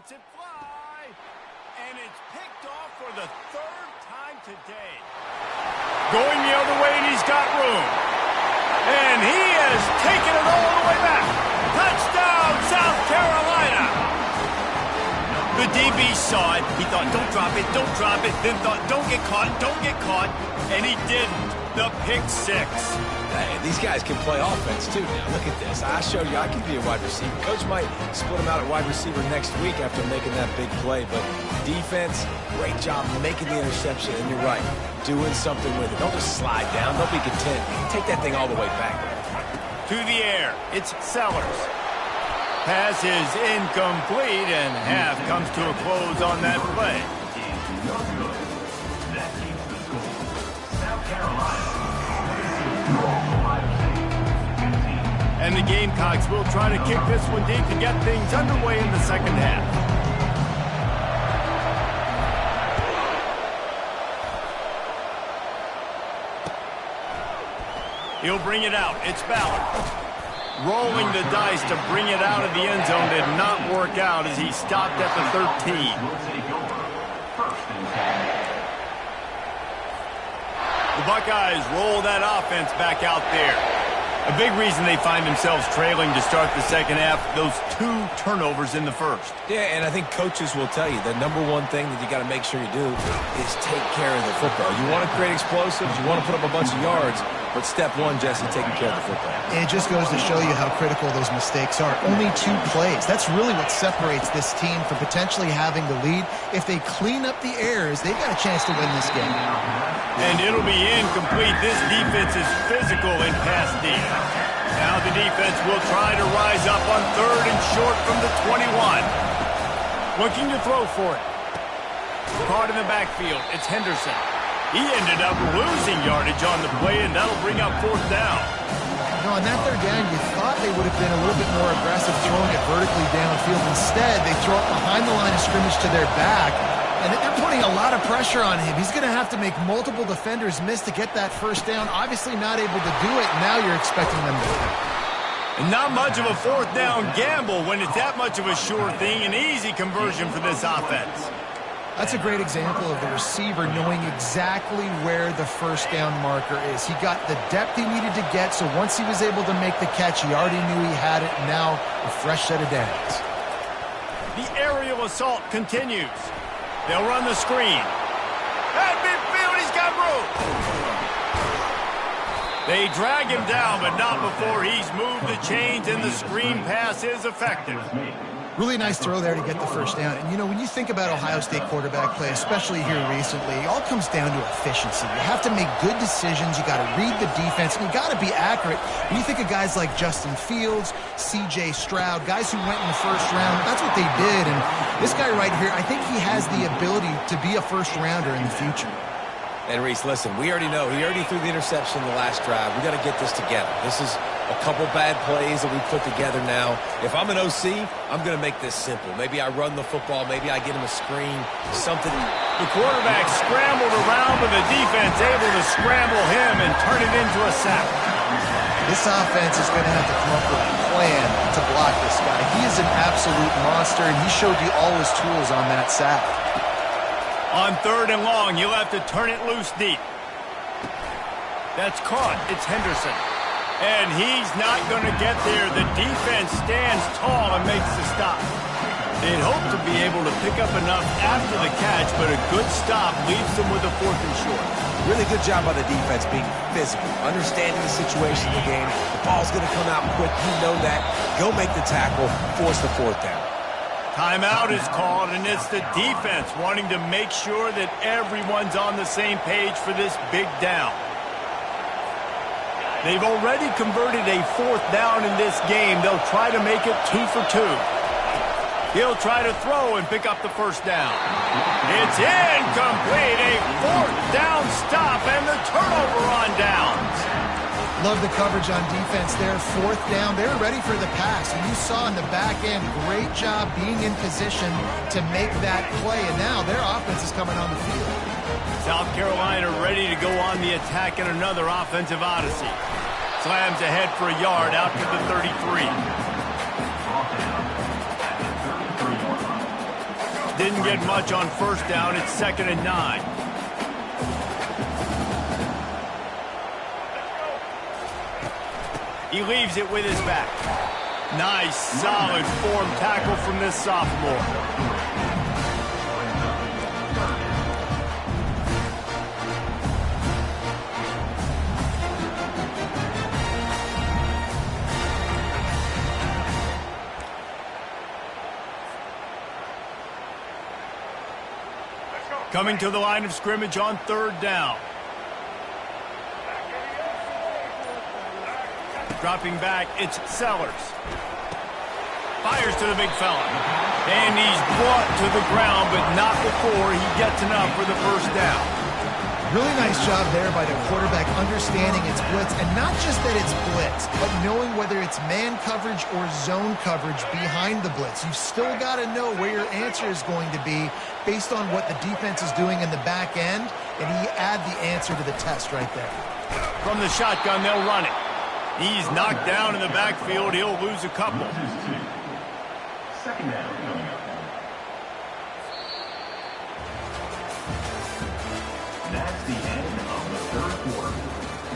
lets it fly. And it's picked off for the third time today. Going the other way, and he's got room. And he has taken it all the way back. Touchdown, South Carolina. The DB saw it. He thought, don't drop it, don't drop it. Then thought, don't get caught, don't get caught. And he didn't. The pick six. Hey, these guys can play offense, too. Now, look at this. I showed you I can be a wide receiver. Coach might split him out at wide receiver next week after making that big play. But defense, great job making the interception. And you're right, doing something with it. Don't just slide down. Don't be content. Take that thing all the way back. To the air, it's Sellers. Pass is incomplete, and half comes to a close on that play. And the Gamecocks will try to kick this one deep to get things underway in the second half. He'll bring it out. It's Ballard. Rolling the dice to bring it out of the end zone did not work out as he stopped at the 13. The Buckeyes roll that offense back out there. A big reason they find themselves trailing to start the second half, those 2 turnovers in the first. Yeah, and I think coaches will tell you the number one thing that you got to make sure you do is take care of the football. You want to create explosives, you want to put up a bunch of yards, but step one, Jesse, taking care of the football. And it just goes to show you how critical those mistakes are. Only 2 plays. That's really what separates this team from potentially having the lead. If they clean up the errors, they've got a chance to win this game. And it'll be incomplete. This defense is physical in pass D. Now the defense will try to rise up on 3rd and short from the 21. Looking to throw for it. Caught in the backfield. It's Henderson. He ended up losing yardage on the play, and that'll bring up 4th down. On that 3rd down, you thought they would have been a little bit more aggressive throwing it vertically downfield. Instead, they throw it behind the line of scrimmage to their back, and they're putting a lot of pressure on him. He's going to have to make multiple defenders miss to get that 1st down. Obviously not able to do it. Now you're expecting them to win. And not much of a 4th down gamble when it's that much of a sure thing, an easy conversion for this offense. That's a great example of the receiver knowing exactly where the 1st down marker is. He got the depth he needed to get, so once he was able to make the catch, he already knew he had it. Now, a fresh set of downs. The aerial assault continues. They'll run the screen. At midfield, he's got room. They drag him down, but not before he's moved the chains, and the screen pass is effective. Really nice throw there to get the 1st down. And, you know, when you think about Ohio State quarterback play, especially here recently, it all comes down to efficiency. You have to make good decisions. You got to read the defense, and you got to be accurate. When you think of guys like Justin Fields, C.J. Stroud, guys who went in the 1st round, that's what they did. And this guy right here, I think he has the ability to be a 1st-rounder in the future. And, Reese, listen, we already know. He already threw the interception in the last drive. We got to get this together. This is a couple bad plays that we put together now. If I'm an OC, I'm going to make this simple. Maybe I run the football. Maybe I get him a screen, something. The quarterback scrambled around, but the defense able to scramble him and turn it into a sack. This offense is going to have to come up with a plan to block this guy. He is an absolute monster, and he showed you all his tools on that sack. On 3rd and long, you'll have to turn it loose deep. That's caught. It's Henderson. And he's not going to get there. The defense stands tall and makes the stop. They'd hope to be able to pick up enough after the catch, but a good stop leaves them with a 4th and short. Really good job by the defense being physical, understanding the situation in the game. The ball's going to come out quick. You know that. Go make the tackle, force the 4th down. Timeout is called, and it's the defense wanting to make sure that everyone's on the same page for this big down. They've already converted a 4th down in this game. They'll try to make it 2 for 2. He'll try to throw and pick up the 1st down. It's incomplete. A 4th down stop and the turnover on downs. Love the coverage on defense there. 4th down. They were ready for the pass. And you saw in the back end, great job being in position to make that play. And now their offense is coming on the field. South Carolina ready to go on the attack in another offensive odyssey. Slams ahead for a yard out to the 33. didn't get much on first down. It's 2nd and 9. He leaves it with his back. Nice, solid form tackle from this sophomore. Coming to the line of scrimmage on 3rd down. Dropping back, it's Sellers. Fires to the big fella. And he's brought to the ground, but not before he gets enough for the first down. Really nice job there by the quarterback understanding it's blitz, and not just that it's blitz, but knowing whether it's man coverage or zone coverage behind the blitz. You've still got to know where your answer is going to be based on what the defense is doing in the back end, and he add the answer to the test right there. From the shotgun, they'll run it. He's knocked down in the backfield. He'll lose a couple. 2nd down. That's the end of the 3rd quarter.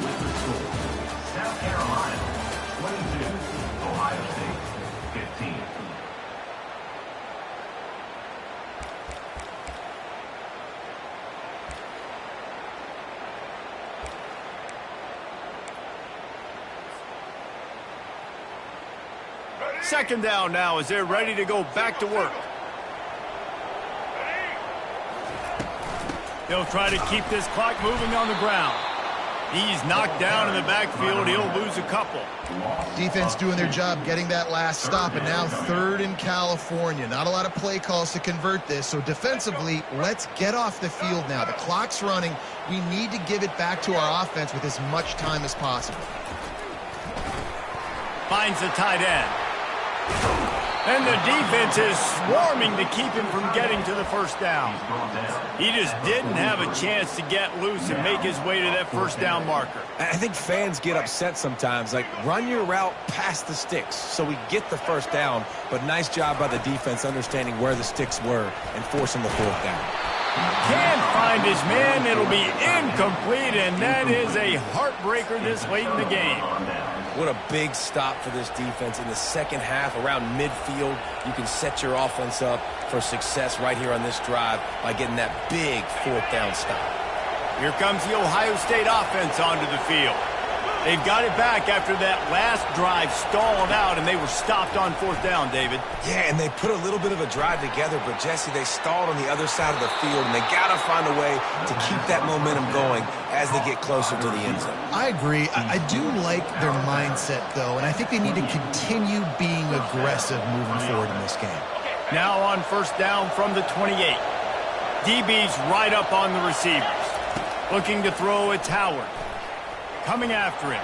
With the score, South Carolina 22, Ohio State 15. Second down now as they're ready to go back to work. They'll try to keep this clock moving on the ground. He's knocked down in the backfield. He'll lose a couple. Defense doing their job getting that last stop, and now 3rd in California. Not a lot of play calls to convert this, so defensively, let's get off the field now. The clock's running. We need to give it back to our offense with as much time as possible. Finds the tight end. And the defense is swarming to keep him from getting to the first down. He just didn't have a chance to get loose and make his way to that first down marker. I think fans get upset sometimes. Like, run your route past the sticks so we get the first down. But nice job by the defense understanding where the sticks were and forcing the 4th down. Can't find his man. It'll be incomplete, and that is a heartbreaker this late in the game. What a big stop for this defense in the second half around midfield. You can set your offense up for success right here on this drive by getting that big 4th down stop. Here comes the Ohio State offense onto the field. They've got it back after that last drive stalled out, and they were stopped on 4th down, David. Yeah, and they put a little bit of a drive together, but, Jesse, they stalled on the other side of the field, and they got to find a way to keep that momentum going as they get closer to the end zone. I agree. I do like their mindset, though, and I think they need to continue being aggressive moving forward in this game. Now on first down from the 28. DB's right up on the receivers. Looking to throw, it's Howard. Coming after him.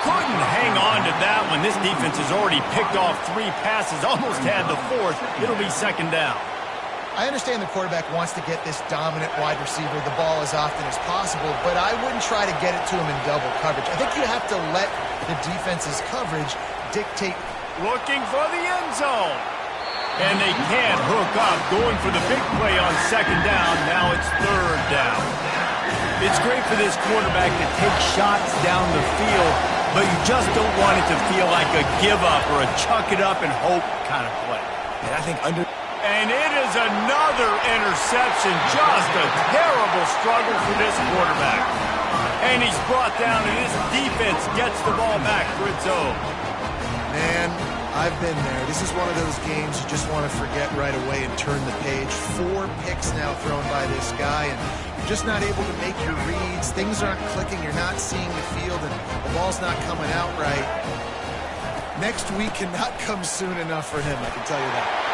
Couldn't hang on to that one. This defense has already picked off 3 passes, almost had the 4th. It'll be 2nd down. I understand the quarterback wants to get this dominant wide receiver the ball as often as possible, but I wouldn't try to get it to him in double coverage. I think you have to let the defense's coverage dictate. Looking for the end zone. And they can't hook up. Going for the big play on 2nd down. Now it's 3rd down. It's great for this quarterback to take shots down the field, but you just don't want it to feel like a give-up or a chuck-it-up and hope kind of play. And I think And it is another interception. Just a terrible struggle for this quarterback. And he's brought down, and his defense gets the ball back for its own. Man, I've been there. This is one of those games you just want to forget right away and turn the page. 4 picks now thrown by this guy, and you're just not able to make your reads. Things aren't clicking. You're not seeing the field, and the ball's not coming out right. Next week cannot come soon enough for him, I can tell you that.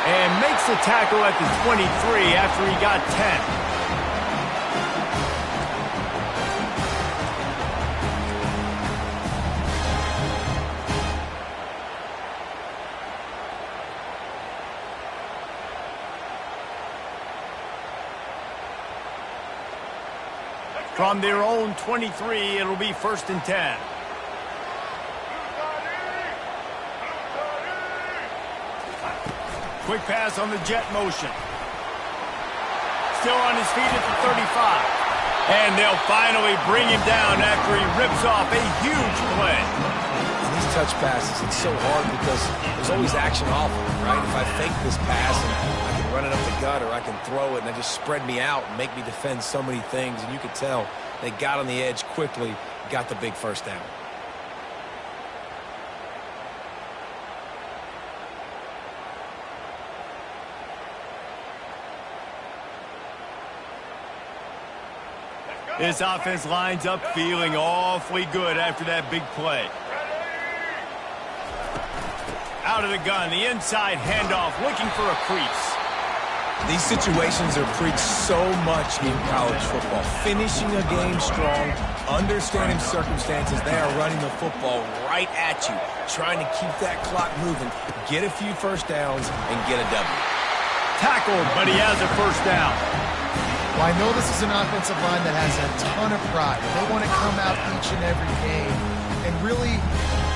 And makes the tackle at the 23 after he got 10. From their own 23, it'll be 1st and 10. Quick pass on the jet motion. Still on his feet at the 35. And they'll finally bring him down after he rips off a huge play. And these touch passes, it's so hard because there's always action off of it, right? If I fake this pass and I can run it up the gut or I can throw it and they just spread me out and make me defend so many things. And you could tell they got on the edge quickly, got the big first down. This offense lines up feeling awfully good after that big play. Out of the gun, the inside handoff, looking for a crease. These situations are preached so much in college football. Finishing a game strong, understanding circumstances. They are running the football right at you, trying to keep that clock moving, get a few first downs, and get a W. Tackled, but he has a first down. Well, I know this is an offensive line that has a ton of pride. They want to come out each and every game and really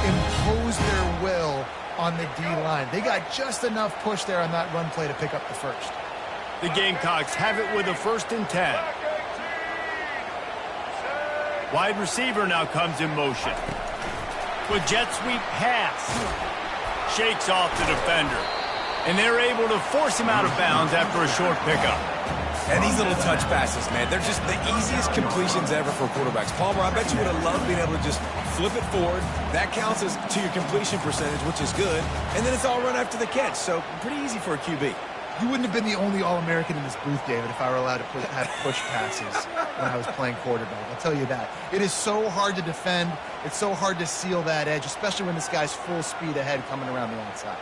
impose their will on the D-line. They got just enough push there on that run play to pick up the first. The Gamecocks have it with a 1st and 10. Wide receiver now comes in motion. With jet sweep pass. Shakes off the defender. And they're able to force him out of bounds after a short pickup. And these little touch passes, man, they're just the easiest completions ever for quarterbacks. Palmer, I bet you would have loved being able to just flip it forward. That counts as to your completion percentage, which is good. And then it's all run after the catch, so pretty easy for a QB. You wouldn't have been the only All-American in this booth, David, if I were allowed to have push passes when I was playing quarterback. I'll tell you that. It is so hard to defend. It's so hard to seal that edge, especially when this guy's full speed ahead coming around the outside.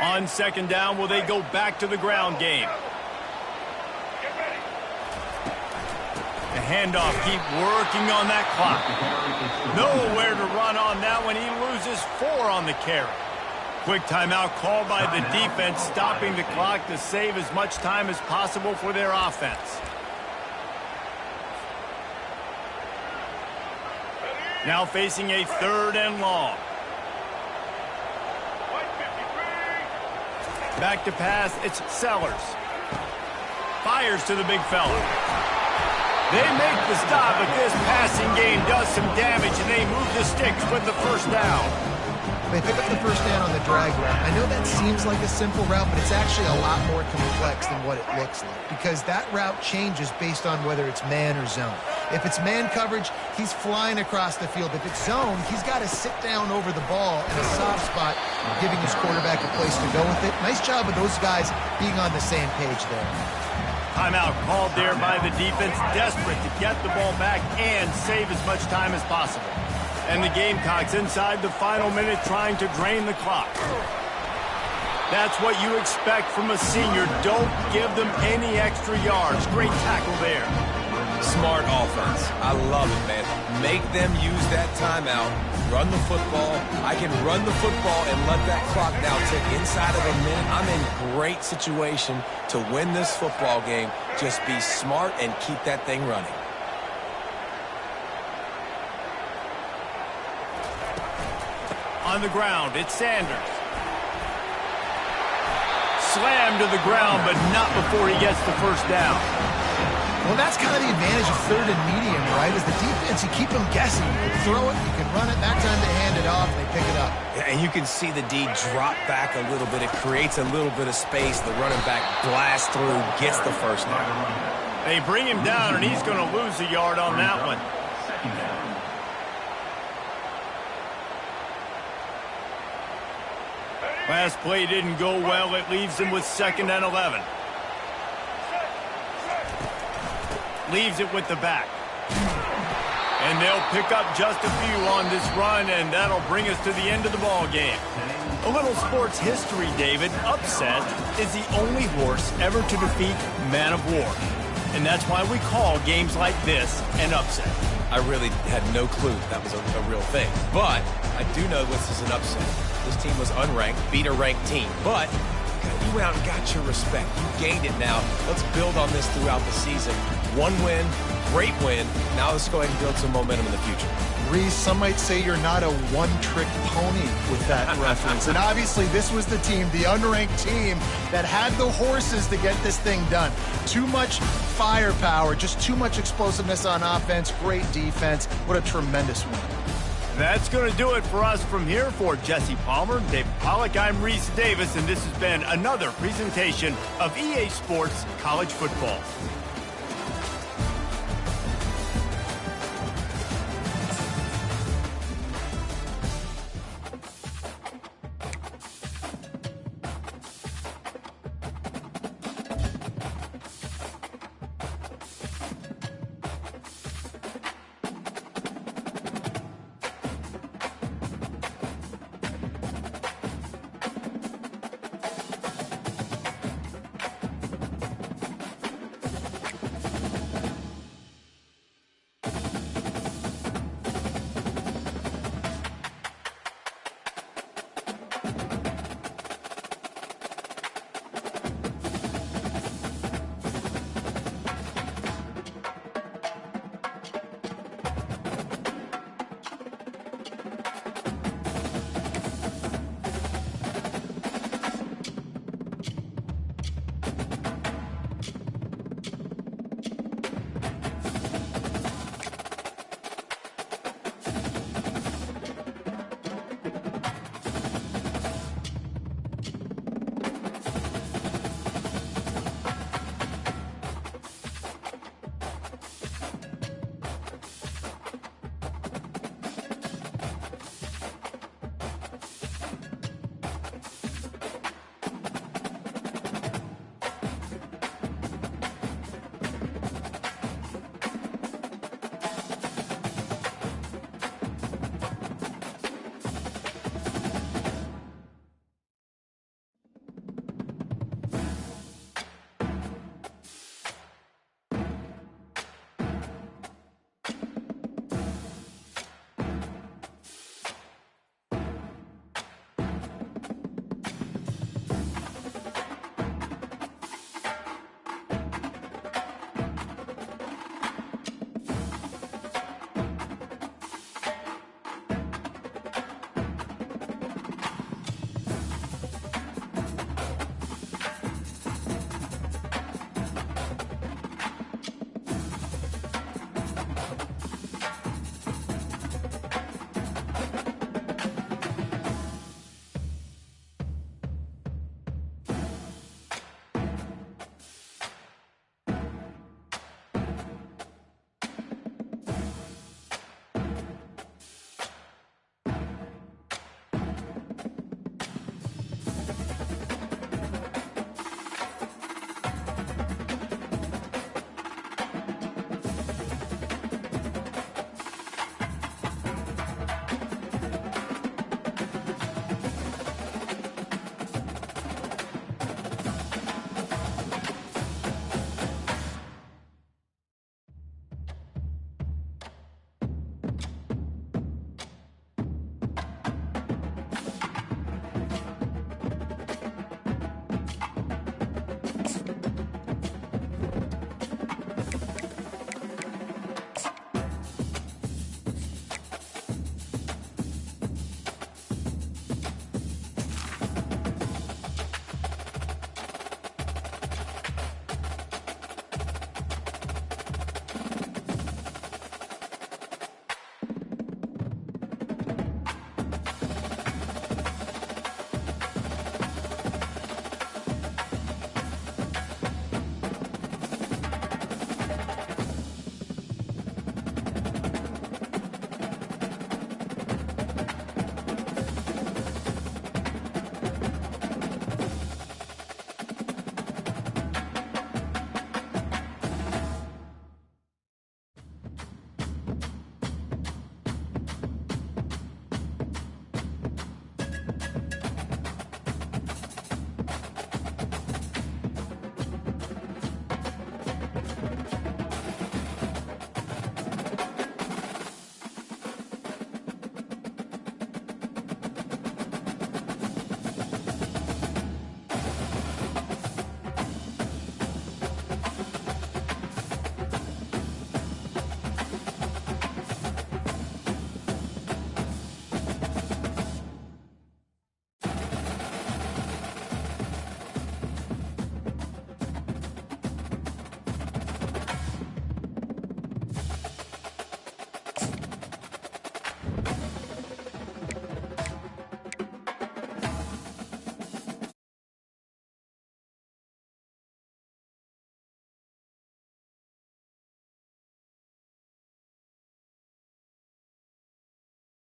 On 2nd down, will they go back to the ground game? The handoff, keep working on that clock. Nowhere to run on that one. He loses 4 on the carry. Quick timeout called by the defense, stopping the clock to save as much time as possible for their offense. Now facing a 3rd and long. Back to pass, it's Sellers. Fires to the big fella. They make the stop, but this passing game does some damage, and they move the sticks with the first down. They pick up the first down on the drag route. I know that seems like a simple route, but it's actually a lot more complex than what it looks like, because that route changes based on whether it's man or zone. If it's man coverage, he's flying across the field. If it's zone, he's got to sit down over the ball in a soft spot, giving his quarterback a place to go with it. Nice job of those guys being on the same page there. Timeout called there by the defense, desperate to get the ball back and save as much time as possible. And the Gamecocks inside the final minute trying to drain the clock. That's what you expect from a senior. Don't give them any extra yards. Great tackle there. Smart offense. I love it, man. Make them use that timeout. Run the football. I can run the football and let that clock now tick inside of a minute. I'm in great situation to win this football game. Just be smart and keep that thing running. On the ground, it's Sanders. Slammed to the ground, but not before he gets the first down. Well, that's kind of the advantage of 3rd and medium, right? Is the defense, you keep them guessing. You can throw it, you can run it. That time they hand it off, and they pick it up. Yeah, and you can see the D drop back a little bit. It creates a little bit of space. The running back blasts through, gets the first down. They bring him down, and he's going to lose a yard on that one. Last play didn't go well. It leaves him with 2nd and 11. Leaves it with the back. And they'll pick up just a few on this run, and that'll bring us to the end of the ball game. A little sports history, David. Upset is the only horse ever to defeat Man of War. And that's why we call games like this an upset. I really had no clue that was a real thing. But I do know this is an upset. This team was unranked, beat a ranked team. But you went out and got your respect. You gained it now. Let's build on this throughout the season. One win, great win. Now let's go ahead and build some momentum in the future. Reese, some might say you're not a one-trick pony with that reference. And obviously, this was the team, the unranked team, that had the horses to get this thing done. Too much firepower, just too much explosiveness on offense, great defense. What a tremendous win. That's going to do it for us from here. For Jesse Palmer, David Pollack, I'm Reese Davis, and this has been another presentation of EA Sports College Football.